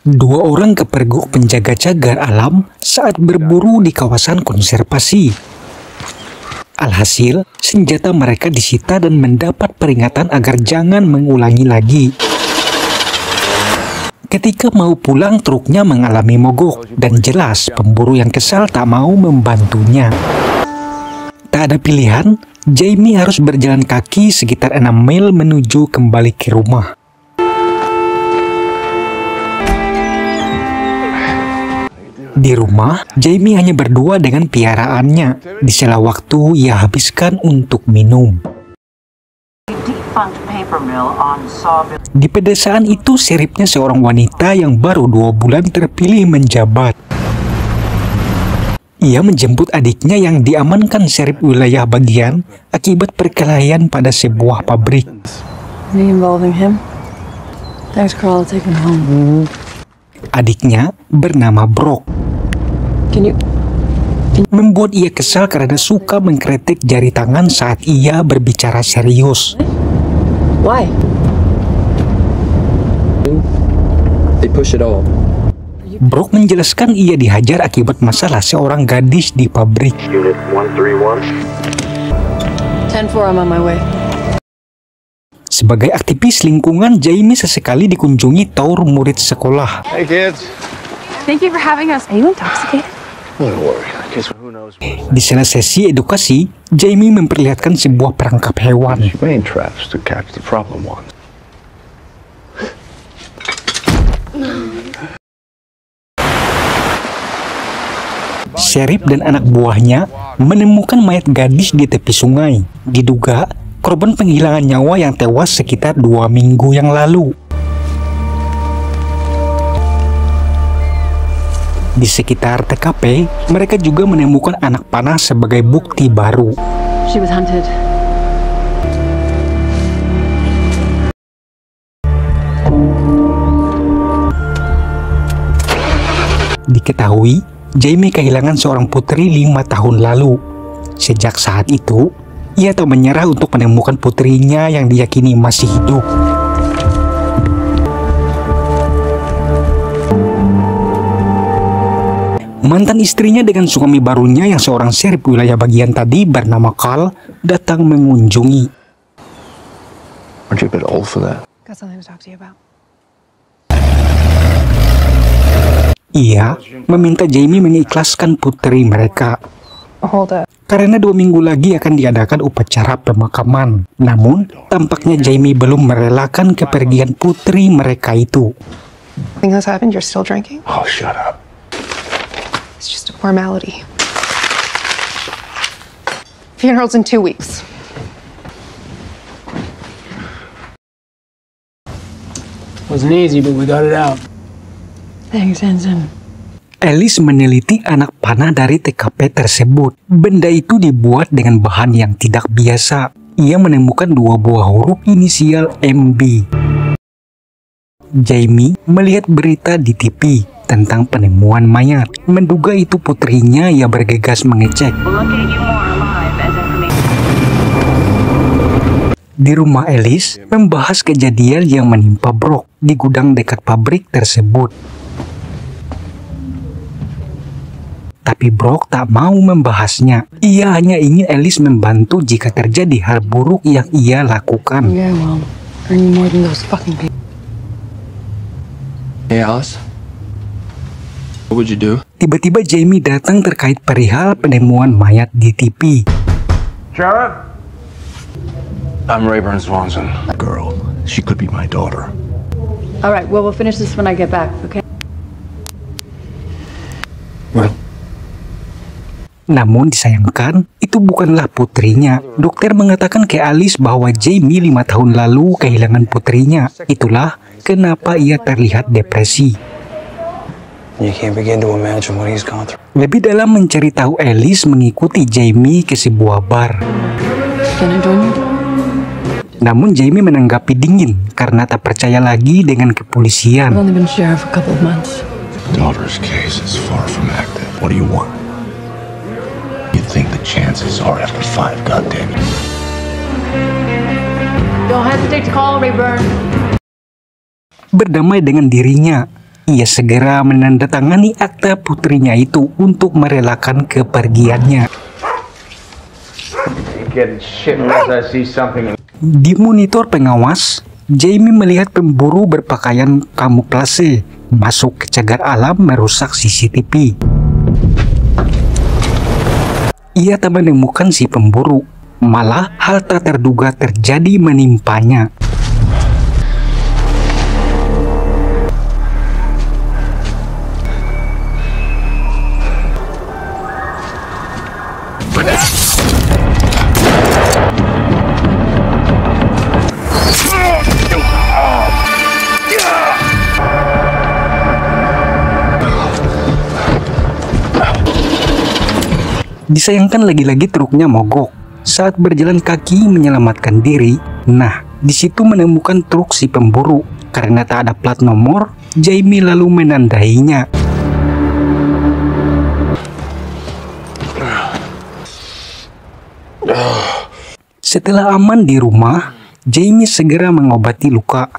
Dua orang kepergok penjaga cagar alam saat berburu di kawasan konservasi. Alhasil, senjata mereka disita dan mendapat peringatan agar jangan mengulangi lagi. Ketika mau pulang, truknya mengalami mogok, dan jelas pemburu yang kesal tak mau membantunya. Tak ada pilihan, Jamie harus berjalan kaki sekitar 6 mil menuju kembali ke rumah. Di rumah, Jamie hanya berdua dengan piaraannya. Di sela waktu, ia habiskan untuk minum. Di pedesaan itu, Sheriffnya seorang wanita yang baru 2 bulan terpilih menjabat. Ia menjemput adiknya yang diamankan Sheriff wilayah bagian akibat perkelahian pada sebuah pabrik. Adiknya bernama Brock. Membuat ia kesal karena suka mengkritik jari tangan saat ia berbicara serius. Why? They push it all. Brock menjelaskan ia dihajar akibat masalah seorang gadis di pabrik. Unit 131. 10-4, I'm on my way. Sebagai aktivis lingkungan, Jamie sesekali dikunjungi tour murid sekolah. Hey kids. Thank you for having us. Are you intoxicated? Don't worry. Who knows? Di sela sesi edukasi, Jamie memperlihatkan sebuah perangkap hewan. Main traps to catch the problem ones. Sheriff dan anak buahnya menemukan mayat gadis di tepi sungai. Diduga korban penghilangan nyawa yang tewas sekitar 2 minggu yang lalu. Di sekitar TKP, mereka juga menemukan anak panah sebagai bukti baru. She was hunted. Diketahui, Jamie kehilangan seorang putri 5 tahun lalu. Sejak saat itu, ia tak menyerah untuk menemukan putrinya yang diyakini masih hidup. Mantan istrinya dengan suami barunya yang seorang sheriff wilayah bagian tadi bernama Carl datang mengunjungi. Aren't you a bit old for that? Got something to talk to you about. Ia meminta Jamie mengikhlaskan putri mereka. Hold up. Karena 2 minggu lagi akan diadakan upacara pemakaman. Namun, tampaknya Jamie belum merelakan kepergian putri mereka itu. Nothing has happened. You're still drinking. Oh, shut up. It's just a formality. Funeral's in 2 weeks. Wasn't easy, but we got it out. Thanks, Ensign. Alice meneliti anak panah dari TKP tersebut. Benda itu dibuat dengan bahan yang tidak biasa. Ia menemukan 2 buah huruf inisial MB. Jamie melihat berita di TV tentang penemuan mayat. Menduga itu putrinya, ia bergegas mengecek. Di rumah Alice membahas kejadian yang menimpa Brock di gudang dekat pabrik tersebut. Tapi Brock tak mau membahasnya. Ia hanya ingin Alice membantu jika terjadi hal buruk yang ia lakukan. Yeah, well, earning more than those fucking people. Hey, Alice. What would you do? Tiba-tiba Jamie datang terkait perihal penemuan mayat di TV. Sheriff? I'm Rayburn Swanson. Girl, she could be my daughter. All right, well, we'll finish this when I get back, okay? What? Namun disayangkan, itu bukanlah putrinya. Dokter mengatakan ke Alice bahwa Jamie 5 tahun lalu kehilangan putrinya. Itulah kenapa ia terlihat depresi. You can't begin to imagine what he's gone through. Lebih dalam mencari tahu, Alice mengikuti Jamie ke sebuah bar. Can I join you? Namun Jamie menanggapi dingin karena tak percaya lagi dengan I've kepolisian. only been sheriff a couple of months. Daughter's case is far from active. What do you want? You think the chances are after 5 goddamn years? Don't hesitate to call, Rayburn. Berdamai dengan dirinya, ia segera menandatangani akta putrinya itu untuk merelakan kepergiannya. Di monitor pengawas, Jamie melihat pemburu berpakaian kamuflase masuk ke cagar alam merusak CCTV. Ia tak menemukan si pemburu, malah hal tak terduga terjadi menimpanya. Disayangkan lagi-lagi truknya mogok. Saat berjalan kaki menyelamatkan diri, nah di situ menemukan truk si pemburu. Karena tak ada plat nomor, Jamie lalu menandainya. Setelah aman di rumah, Jamie segera mengobati luka.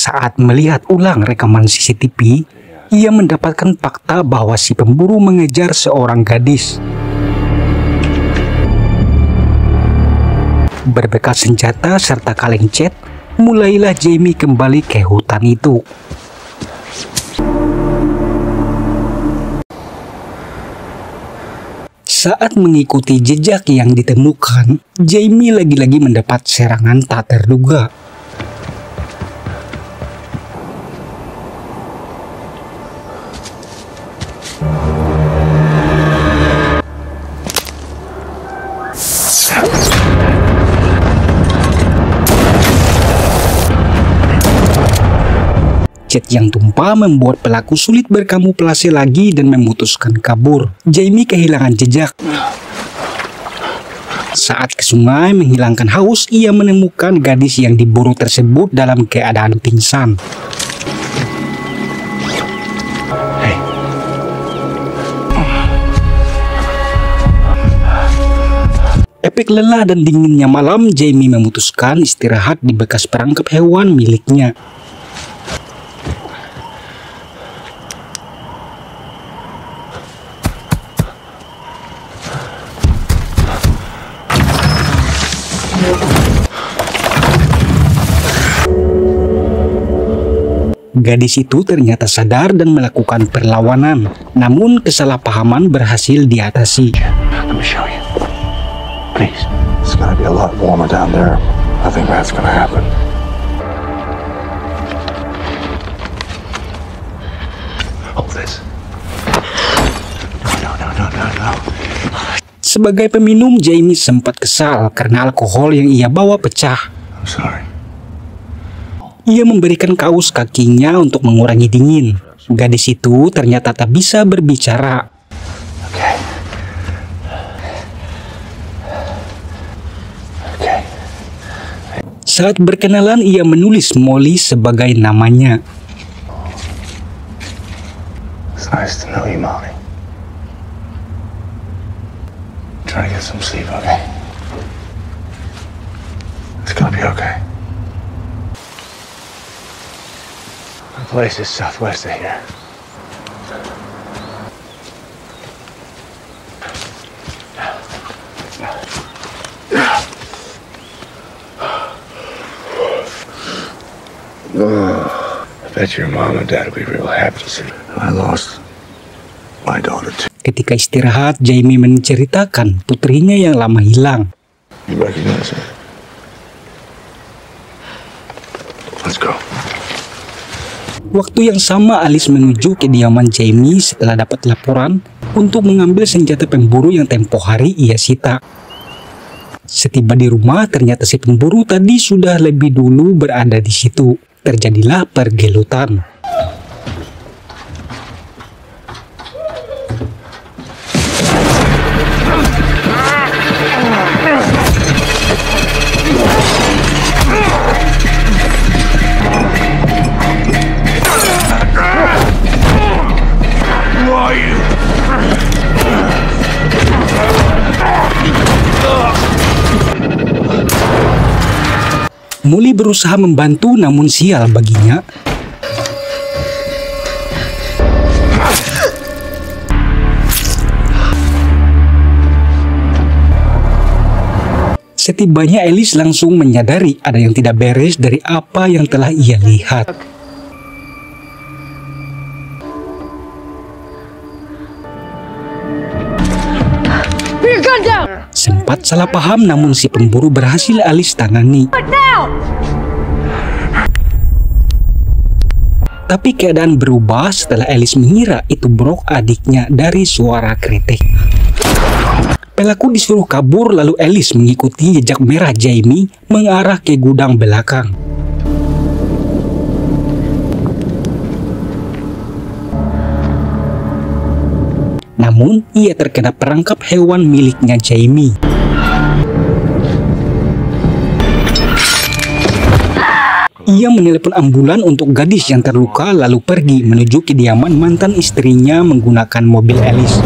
Saat melihat ulang rekaman CCTV, ia mendapatkan fakta bahwa si pemburu mengejar seorang gadis. Berbekal senjata serta kaleng cat, mulailah Jamie kembali ke hutan itu. Saat mengikuti jejak yang ditemukan, Jamie lagi-lagi mendapat serangan tak terduga. Cat yang tumpah membuat pelaku sulit berkamuflase lagi dan memutuskan kabur. Jamie kehilangan jejak. Saat ke sungai menghilangkan haus, ia menemukan gadis yang diburu tersebut dalam keadaan pingsan. Efek lelah dan dinginnya malam, Jamie memutuskan istirahat di bekas perangkap hewan miliknya. Gadis itu ternyata sadar dan melakukan perlawanan, namun kesalahpahaman berhasil diatasi. Let me show you. Please. It's gonna be a lot warmer down there. Nothing bad's gonna happen. Hold this. No. Sebagai peminum, Jamie sempat kesal karena alkohol yang ia bawa pecah. I'm sorry. Ia memberikan kaos kakinya untuk mengurangi dingin. Gadis itu ternyata tak bisa berbicara. Saat berkenalan, ia menulis Molly sebagai namanya. It's nice to know you, Molly. Try to get some sleep, okay? It's gonna be okay. The place is southwest of here. I bet your mom and dad will be real happy to see. I lost my daughter too. Ketika istirahat, Jamie menceritakan putrinya yang lama hilang. You recognize her? Let's go. Waktu yang sama, Alice menuju kediaman Jamie setelah dapat laporan untuk mengambil senjata pemburu yang tempo hari ia sita. Setiba di rumah, ternyata si pemburu tadi sudah lebih dulu berada di situ. Terjadilah pergelutan. Molly berusaha membantu namun sial baginya. Setibanya Alice langsung menyadari ada yang tidak beres dari apa yang telah ia lihat. Sempat salah paham namun si pemburu berhasil Alice tangani. Tapi keadaan berubah setelah Alice mengira itu Brock adiknya dari suara kritik. Pelaku disuruh kabur lalu Alice mengikuti jejak merah Jamie mengarah ke gudang belakang. Namun ia terkena perangkap hewan miliknya Jamie. Ia menelepon ambulan untuk gadis yang terluka lalu pergi menuju kediaman mantan istrinya menggunakan mobil Alice.